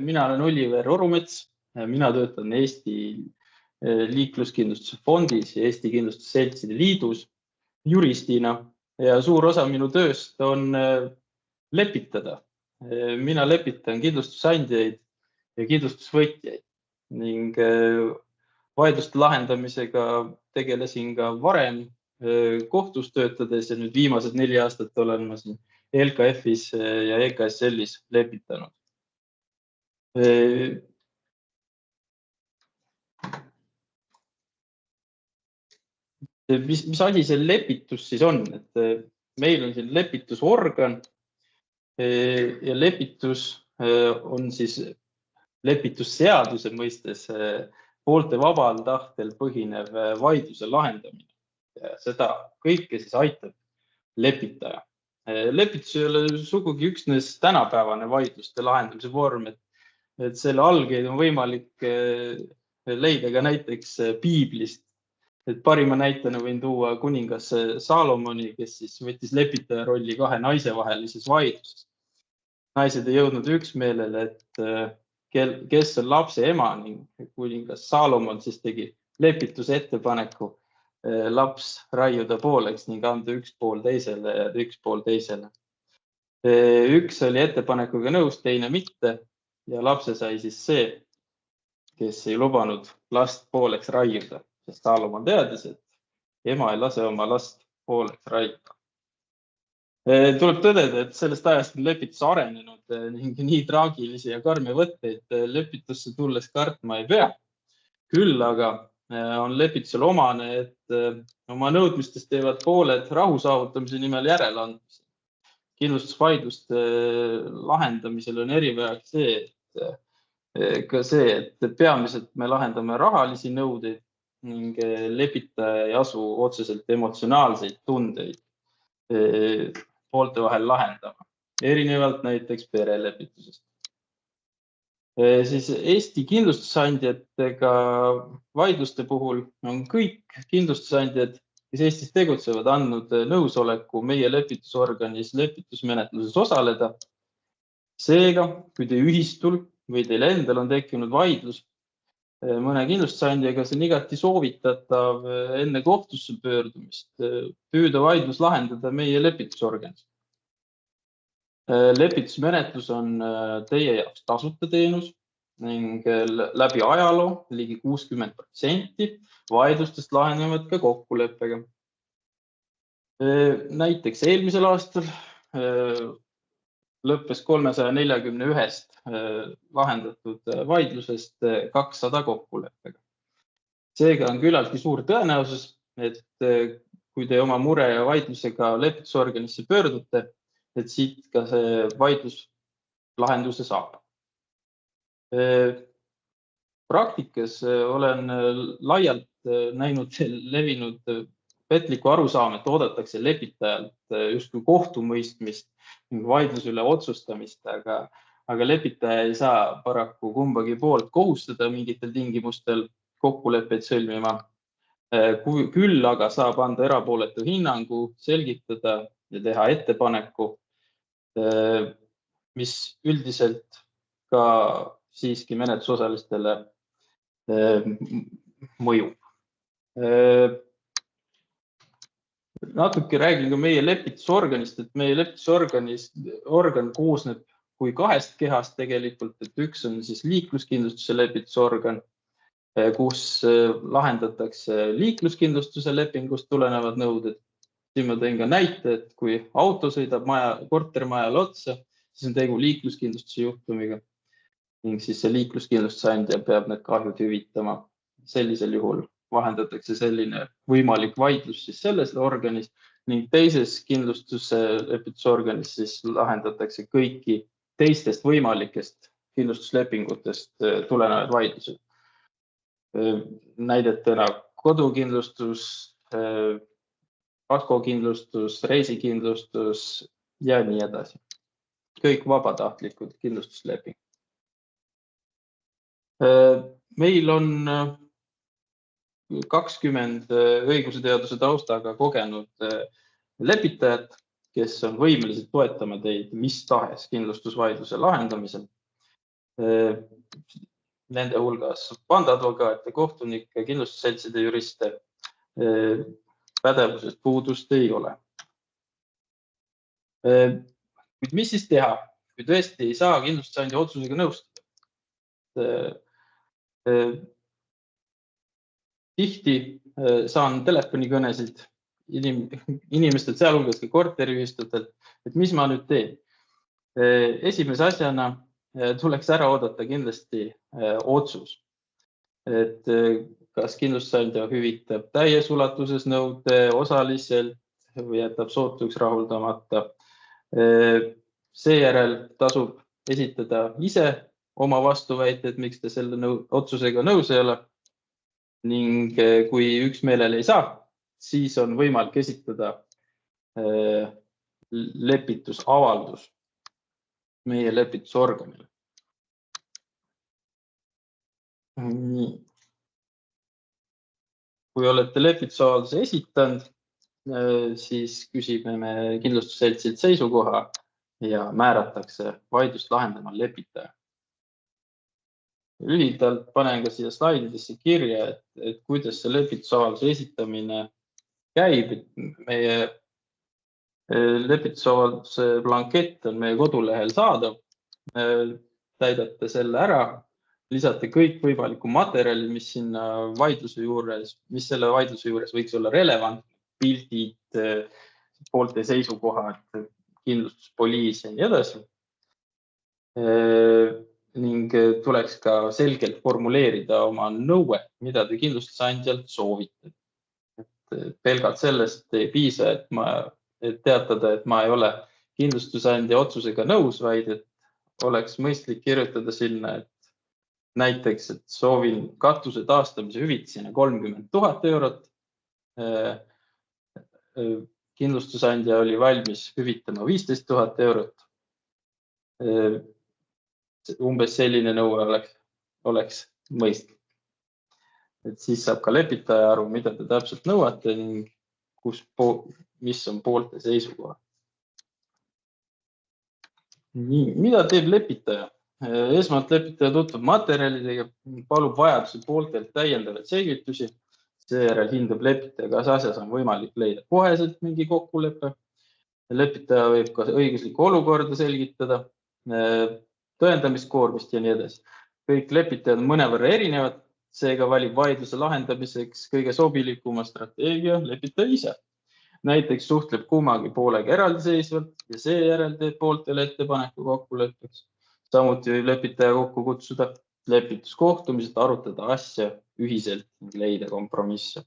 Mina olen Oliver Orumets. Mina töötan Eesti liikluskindlustuse fondis ja Eesti kindlustusseltside liidus juristina ja suur osa minu tööst on lepitada. Mina lepitan kindlustusandjaid ja kindlustusvõtjaid ning vaidluste lahendamisega tegelesin ka varem kohtus töötades ja nüüd viimased 4 aastat olen ma siin LKF-is ja EKSL-is lepitanud. Mis asi see lepitus siis on? Et meil on siin lepitusorgan ja lepitus on siis lepitusseaduse mõistes poolte vabal tahtel põhinev vaidluse lahendamine. Ja seda kõike siis aitab lepitaja. Lepitus ei ole sugugi üksnes tänapäevane vaidluste lahendamise vorm, et selle algeid on võimalik leida ka näiteks piiblist. Et parima näitena võin tuua kuningas Salomoni, kes siis võttis lepitaja rolli 2 naise vahelises vaidluses. Naised ei jõudnud üksmeelele, et kes on lapse ema ning kuningas Salomon siis tegi lepituse ettepaneku laps raiuda pooleks ning anda üks pool teisele ja üks pool teisele. Üks oli ettepanekuga nõus, teine mitte ja lapse sai siis see, kes ei lubanud last pooleks raiuda, sest Salomon teadis, et ema ei lase oma last pooleks raiuda. Tuleb tõdeda, et sellest ajast on lepitus arenenud ning nii traagilisi ja karme võtteid lepitusse tulles kartma ei pea. Küll aga on lepitusel omane, et oma nõudmistest teevad pooled rahu saavutamise nimel järeleandmisi. Kindlustusvaidluste lahendamisel on erivajaks see, et peamiselt me lahendame rahalisi nõudeid ning lepitaja ei asu otseselt emotsionaalseid tundeid poolte vahel lahendama, erinevalt näiteks perelepitusest. Siis Eesti kindlustusandjatega vaidluste puhul on kõik kindlustusandjad, kes Eestis tegutsevad, andnud nõusoleku meie lepitusorganis lepitusmenetluses osaleda. Seega, kui te ühistul või teil endal on tekkinud vaidlus mõne kindlustusandjaga, see on igati soovitatav enne kohtusse pöördumist püüda vaidlus lahendada meie lepitusorganis. Lepitusmenetlus on teie jaoks tasuta teenus ning läbi ajaloo ligi 60% vaidlustest lahenevad ka kokkuleppega. Näiteks eelmisel aastal lõppes 341 lahendatud vaidlusest 200 kokkuleppega. Seega on küllaltki suur tõenäosus, et kui te oma mure ja vaidlusega lepitusorganisse pöördute, et siit ka see vaidlus lahenduse saab. Praktikas olen laialt näinud levinud petliku arusaam, et oodatakse lepitajalt justkui kohtumõistmist ning vaidluse üle otsustamist, aga lepitaja ei saa paraku kumbagi poolt kohustada mingitel tingimustel kokkuleppeid sõlmima. Küll aga saab anda erapooletu hinnangu, selgitada ja teha ettepaneku, mis üldiselt ka siiski menetlusosalistele mõjub. Natuke räägin ka meie lepitusorganist, et meie lepitusorgan koosneb kui 2 kehast tegelikult, et üks on siis liikluskindlustuse lepitusorgan, kus lahendatakse liikluskindlustuse lepingust tulenevad nõuded. Siin ma tõin ka näite, et kui auto sõidab kortermajale otsa, siis on tegu liikluskindlustuse juhtumiga ning siis see liikluskindlustusandja peab need kahjud hüvitama. Sellisel juhul vahendatakse selline võimalik vaidlus siis selles organis ning teises kindlustuse lepitusorganis siis lahendatakse kõiki teistest võimalikest kindlustuslepingutest tulenevad vaidlused. Näidetena kodukindlustus, kaskokindlustus, reisikindlustus ja nii edasi. Kõik vabatahtlikud kindlustusleping. Meil on 20 õiguseteaduse taustaga kogenud lepitajad, kes on võimelised toetama teid mis tahes kindlustusvaidluse lahendamisel. Nende hulgas vandeadvokaate, kohtunikke, kindlustusseltside juriste. Pädevusest puudust ei ole. Mis siis teha, kui tõesti ei saa kindlustusandja otsusega nõustuda? Tihti saan telefonikõnesid inimestelt, sealhulgas ka korteriühistutelt, et mis ma nüüd teen. Esimese asjana tuleks ära oodata kindlasti otsus, et kas kindlustusandja hüvitab täies ulatuses nõude, osaliselt või jätab sootuks rahuldamata. Seejärel tasub esitada ise oma vastuväited, miks te selle otsusega nõus ei ole. Ning kui üksmeelel ei saa, siis on võimalik esitada lepitusavaldus meie lepitusorganile. Kui olete lepitusavalduse esitanud, siis küsime me kindlustusseltsilt seisukoha ja määratakse vaidlust lahendama lepitaja. Lühidalt panen ka siia slaididesse kirja, et kuidas see lepitusavalduse esitamine käib. Meie lepitusavalduse blankett on meie kodulehel saadav. Täidate selle ära, lisate kõik võimaliku materjali, mis sinna vaidluse juures, mis selle vaidluse juures võiks olla relevant, pildid, poolte seisukohad, kindlustuspoliis ja nii edasi. Ning tuleks ka selgelt formuleerida oma nõue, mida te kindlustusandjalt soovite. Pelgalt sellest ei piisa, et teatada, et ma ei ole kindlustusandja otsusega nõus, vaid et oleks mõistlik kirjutada sinna, et näiteks, et soovin katuse taastamise hüvitisena 30 000 eurot. Kindlustusandja oli valmis hüvitama 15 000 eurot. Umbes selline nõue oleks mõistlik. Et siis saab ka lepitaja aru, mida te täpselt nõuate ning mis on poolte seisukohad. Nii, mida teeb lepitaja? Esmalt lepitaja tutvub materjalidega, palub vajaduse pooltelt täiendavaid selgitusi. Seejärel hindab lepitaja, kas asjas on võimalik leida koheselt mingi kokkulepe. Lepitaja võib ka õiguslikku olukorda selgitada, tõendamiskoormist ja nii edasi. Kõik lepitajad on mõnevõrra erinevad, seega valib vaidluse lahendamiseks kõige sobilikuma strateegia lepitaja ise. Näiteks suhtleb kummagi poolega eraldiseisvalt ja seejärel teeb pooltele ettepaneku kokkuleppeks. Samuti võib lepitaja kokku kutsuda lepituskohtumised, arutada asja ühiselt ning leida kompromisse.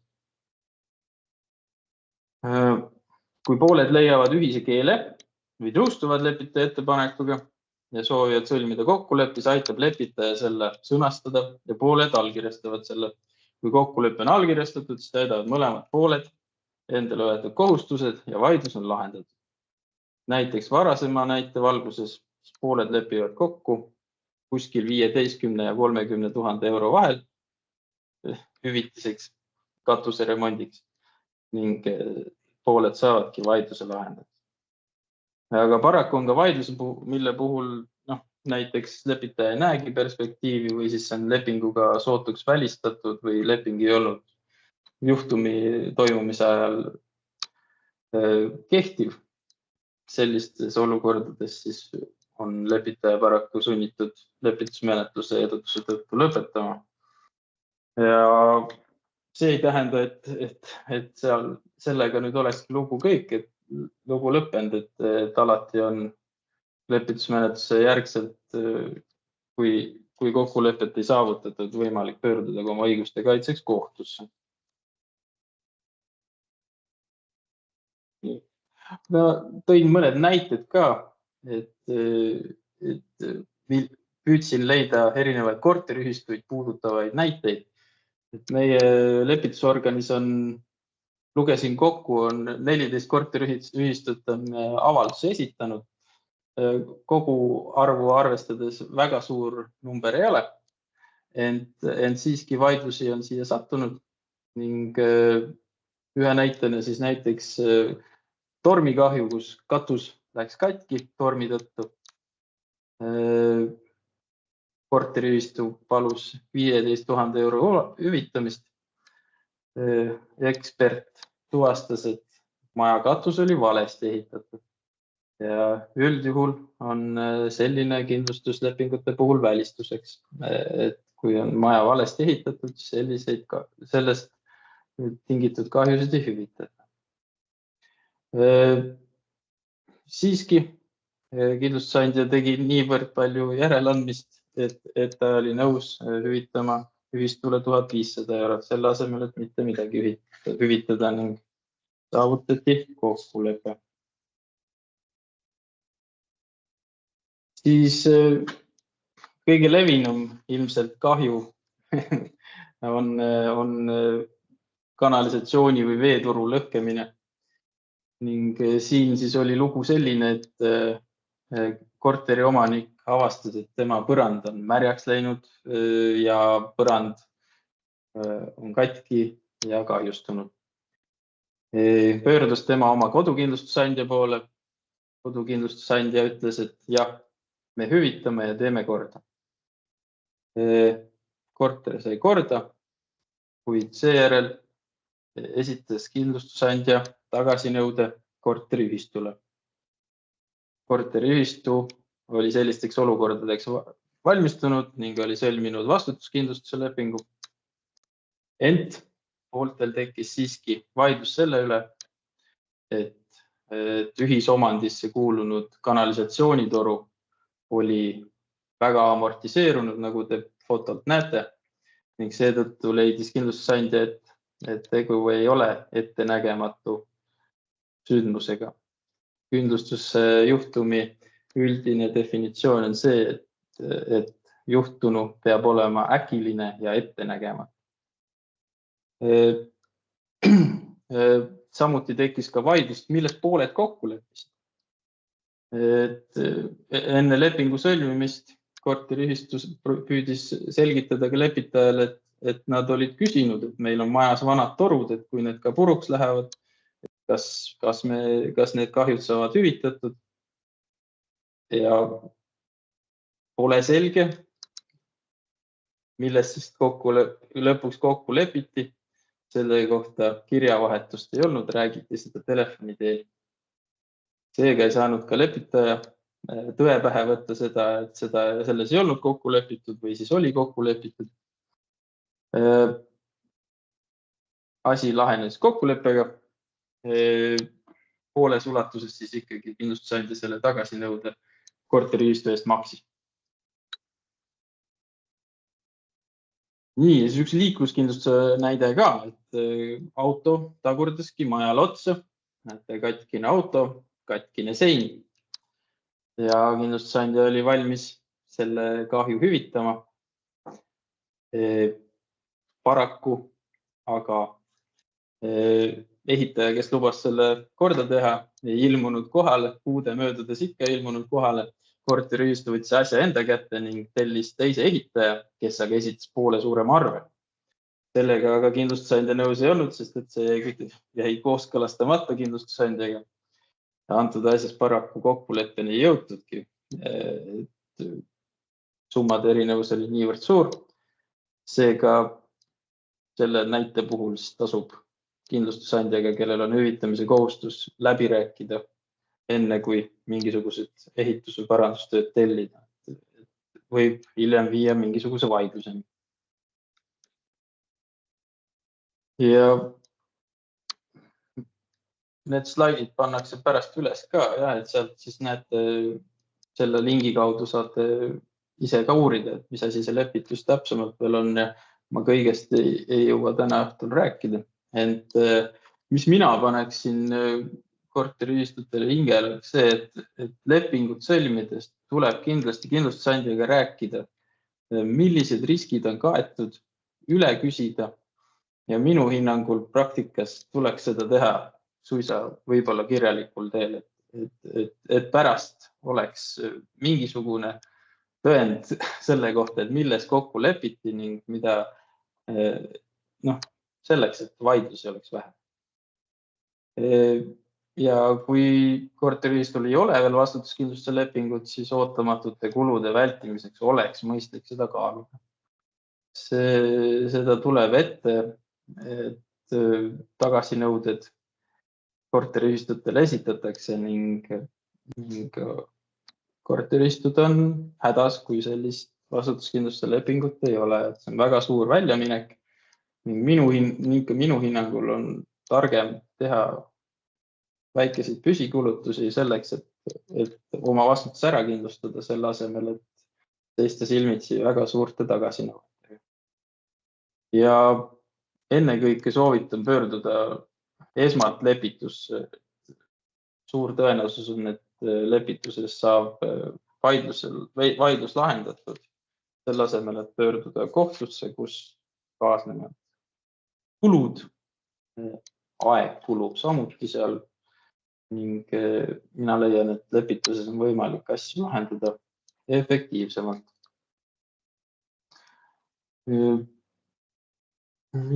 Kui pooled leiavad ühise keele või nõustuvad lepitaja ettepanekuga ja soovivad sõlmida kokkuleppe, siis aitab lepitaja selle sõnastada ja pooled allkirjastavad selle. Kui kokkulepe on allkirjastatud, siis täidavad mõlemad pooled endale võetud kohustused ja vaidlus on lahendatud. Näiteks varasema näite valguses pooled lepivad kokku kuskil 15 ja 30 000 euro vahel hüvitiseks katuse remondiks ning pooled saavadki vaidluse lahendada. Aga paraku on ka vaidlus, mille puhul näiteks lepitaja ei näegi perspektiivi või siis on lepinguga sootuks välistatud või leping ei olnud juhtumi toimumise ajal kehtiv. Sellistes olukordades siis on lepitaja paraku sunnitud lepitusmenetluse edutuse tõttu lõpetama. Ja see ei tähenda, et sellega nüüd olekski lugu kõik, et lugu lõppenud, et alati on lepitusmenetluse järgselt, kui kokkulepet ei saavutatud, võimalik pöörduda oma õiguste kaitseks kohtusse. Ma tõin mõned näited ka, et püüdsin leida erinevaid korteriühistuid puudutavaid näiteid. Et meie lepitusorganis lugesin kokku, on 14 korteriühistut on avalduse esitanud. Kogu arvu arvestades väga suur number ei ole, ent siiski vaidlusi on siia sattunud ning ühe näitena siis näiteks tormikahju, kus katus läks katki tormi tõttu. korteriühistu palus 15 000 euro hüvitamist. Ekspert tuvastas, et maja katus oli valesti ehitatud ja üldjuhul on selline kindlustuslepingute puhul välistuseks, et kui on maja valesti ehitatud, sellest tingitud kahjusid ei hüvitada. Siiski kindlustusandja tegi niivõrd palju järeleandmist, et ta oli nõus hüvitama ühistule 1500 eurot selle asemel, et mitte midagi hüvitada ning saavutati kokkulepe. Siis kõige levinum ilmselt kahju on kanalisatsiooni või veeturu lõhkemine. Ning siin siis oli lugu selline, et korteri omanik avastas, et tema põrand on märjaks läinud ja põrand on katki ja kahjustunud. Pöördus tema oma kodukindlustusandja poole. Kodukindlustusandja ütles, et jah, me hüvitame ja teeme korda. Korter sai korda, kuid seejärel esitas kindlustusandja tagasinõude korteriühistule. Korteriühistu oli sellisteks olukordadeks valmistunud ning oli sõlminud vastutuskindlustuse lepingu. Ent pooltel tekkis siiski vaidlus selle üle, et ühisomandisse kuulunud kanalisatsioonitoru oli väga amortiseerunud, nagu te fotolt näete, ning seetõttu leidis kindlustusandja, et tegu ei ole ettenägematu sündmusega. Kindlustusjuhtumi üldine definitsioon on see, et juhtunu peab olema äkiline ja ettenägematu. Samuti tekkis ka vaidlust, milles pooled kokku leppisid. Enne lepingu sõlmimist korteriühistus püüdis selgitada ka lepitajale, et nad olid küsinud, et meil on majas vanad torud, et kui need ka puruks lähevad, kas need kahjud saavad hüvitatud. Ja pole selge, milles siis lõpuks kokku lepiti. Selle kohta kirjavahetust ei olnud, räägiti seda telefoni teel. Seega ei saanud ka lepitaja tõe pähe võtta seda, et selles ei olnud kokku lepitud või siis oli kokku lepitud. Asi lahenes kokkuleppega. Pooles ulatuses siis ikkagi kindlustusandja selle tagasinõude korteriühistu eest maksis. Nii, siis üks liikluskindlustuse näide ka, et auto tagurdaski majal otsa, katkine auto, katkine sein ja kindlustusandja oli valmis selle kahju hüvitama. Paraku aga ehitaja, kes lubas selle korda teha, ei ilmunud kohale, kuude möödudes ikka ilmunud kohale. Korteriühistu võttis asja enda kätte ning tellis teise ehitaja, kes aga esitas poole suurema arve. Sellega aga kindlustusandja nõus ei olnud, sest et see jäi kooskõlastamata kindlustusandjaga. Antud asjas paraku kokkuleppeni ei jõutudki. Summade erinevus oli niivõrd suur. Seega selle näite puhul tasub kindlustusandjaga, kellel on hüvitamise kohustus, läbi rääkida enne, kui mingisugused ehitus- või parandustööd tellida. Võib hiljem viia mingisuguse vaidluseni. Ja need slaidid pannakse pärast üles ka, et sealt siis näete, selle lingi kaudu saate ise ka uurida, et mis asi see lepitus täpsemalt veel on ja ma kõigest ei jõua täna õhtul rääkida. Ent mis mina paneksin korteriühistutele hingele, see, et lepingut sõlmides tuleb kindlasti kindlustusandjaga rääkida, millised riskid on kaetud, üle küsida ja minu hinnangul praktikas tuleks seda teha suisa võib-olla kirjalikul teel, et pärast oleks mingisugune tõend selle kohta, et milles kokku lepiti ning mida selleks, et vaidlusi oleks vähe. Ja kui korteriühistul ei ole veel vastutuskindlustuse lepingut, siis ootamatute kulude vältimiseks oleks mõistlik seda kaaluda. Seda tuleb ette, et tagasinõuded korteriühistutele esitatakse ning korteriühistud on hädas, kui sellist vastutuskindlustuse lepingut ei ole. See on väga suur väljaminek ning minu hinnangul on targem teha väikeseid püsikulutusi selleks, et oma vastutus ära kindlustada selle asemel, et seista silmitsi väga suurte tagasinõudega. Ja ennekõike soovitan pöörduda esmalt lepitusse. Suur tõenäosus on, et lepituses saab vaidlus lahendatud selle asemel, et pöörduda kohtusse, kus kaasnevad kulud, aeg kulub samuti seal ning mina leian, et lepituses on võimalik asju lahendada efektiivsemalt.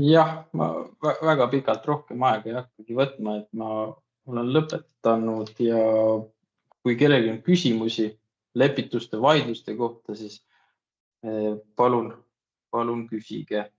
Jah, ma väga pikalt rohkem aega ei hakkagi võtma, et ma olen lõpetanud ja kui kellelgi on küsimusi lepituste vaidluste kohta, siis palun küsige.